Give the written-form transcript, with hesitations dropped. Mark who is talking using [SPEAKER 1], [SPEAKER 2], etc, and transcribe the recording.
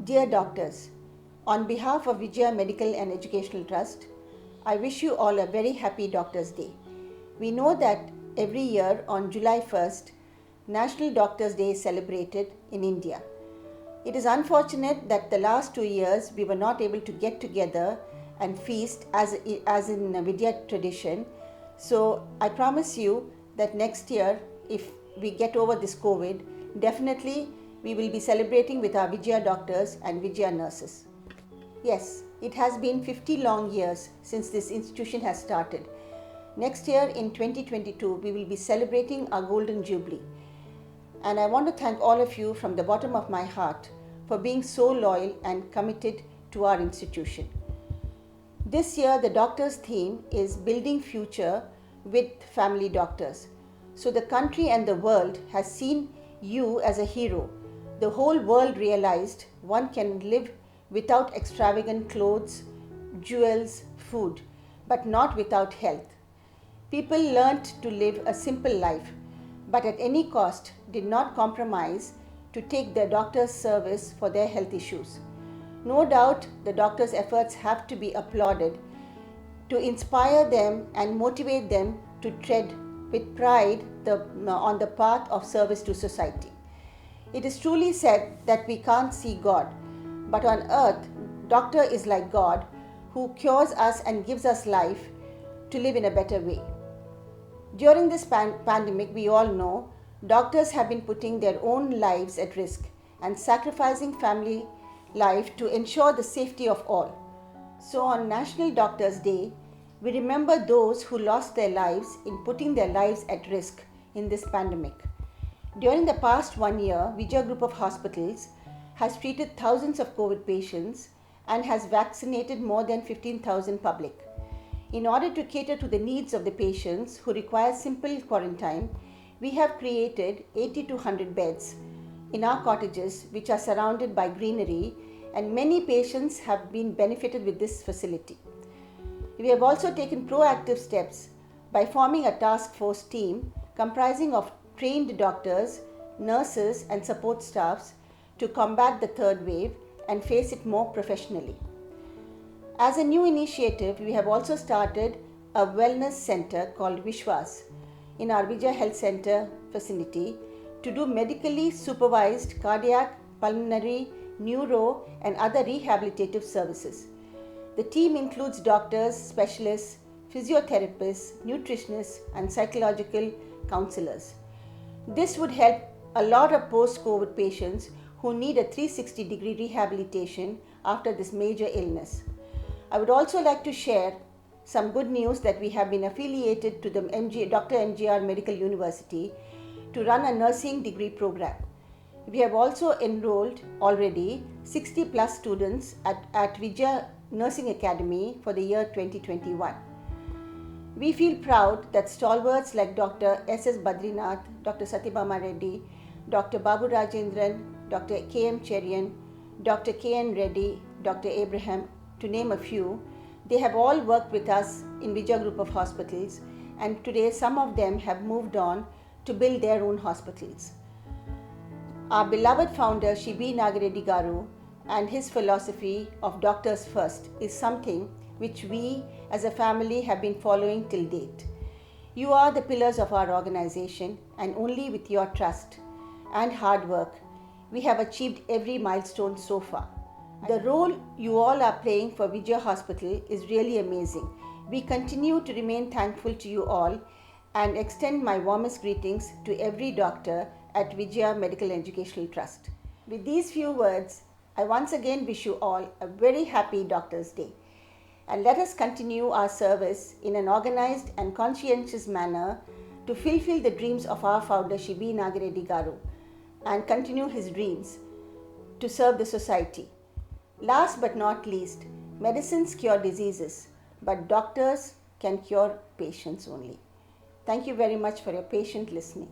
[SPEAKER 1] Dear doctors, on behalf of Vijaya Medical and Educational Trust, I wish you all a very happy Doctors' Day. We know that every year on July 1st, National Doctors' Day is celebrated in India. It is unfortunate that the last 2 years we were not able to get together and feast as in Vidya tradition. So I promise you that next year, if we get over this COVID, definitely we will be celebrating with our Vijaya doctors and Vijaya nurses. Yes, it has been 50 long years since this institution has started. Next year in 2022, we will be celebrating our Golden Jubilee. And I want to thank all of you from the bottom of my heart for being so loyal and committed to our institution. This year, the doctor's theme is Building Future with Family Doctors. So the country and the world has seen you as a hero. The whole world realized one can live without extravagant clothes, jewels, food, but not without health. People learnt to live a simple life, but at any cost did not compromise to take their doctor's service for their health issues. No doubt the doctor's efforts have to be applauded to inspire them and motivate them to tread with pride on the path of service to society. It is truly said that we can't see God, but on earth, doctor is like God who cures us and gives us life to live in a better way. During this pandemic, we all know doctors have been putting their own lives at risk and sacrificing family life to ensure the safety of all. So on National Doctors' Day, we remember those who lost their lives in putting their lives at risk in this pandemic. During the past 1 year, Vijaya Group of Hospitals has treated thousands of COVID patients and has vaccinated more than 15,000 public. In order to cater to the needs of the patients who require simple quarantine, we have created 80 to 100 beds in our cottages, which are surrounded by greenery, and many patients have been benefited with this facility. We have also taken proactive steps by forming a task force team comprising of trained doctors, nurses, and support staffs to combat the third wave and face it more professionally. As a new initiative, we have also started a wellness center called Vishwas in our Vijaya Health Center facility to do medically supervised cardiac, pulmonary, neuro, and other rehabilitative services. The team includes doctors, specialists, physiotherapists, nutritionists, and psychological counselors. This would help a lot of post-COVID patients who need a 360-degree rehabilitation after this major illness. I would also like to share some good news that we have been affiliated to the Dr. MGR Medical University to run a nursing degree program. We have also enrolled already 60 plus students at Vijaya Nursing Academy for the year 2021. We feel proud that stalwarts like Dr. S.S. Badrinath, Dr. Satyabama Reddy, Dr. Babu Rajendran, Dr. K.M. Cherian, Dr. K.N. Reddy, Dr. Abraham, to name a few, they have all worked with us in Vijaya Group of Hospitals, and today some of them have moved on to build their own hospitals. Our beloved founder Shibi Nagareddy Garu and his philosophy of doctors first is something which we as a family have been following till date. You are the pillars of our organization, and only with your trust and hard work we have achieved every milestone so far. The role you all are playing for Vijaya Hospital is really amazing. We continue to remain thankful to you all and extend my warmest greetings to every doctor at Vijaya Medical Educational Trust. With these few words, I once again wish you all a very happy Doctors' Day. And let us continue our service in an organized and conscientious manner to fulfill the dreams of our founder Shibi Nagareddy Garu and continue his dreams to serve the society. Last but not least, medicines cure diseases, but doctors can cure patients only. Thank you very much for your patient listening.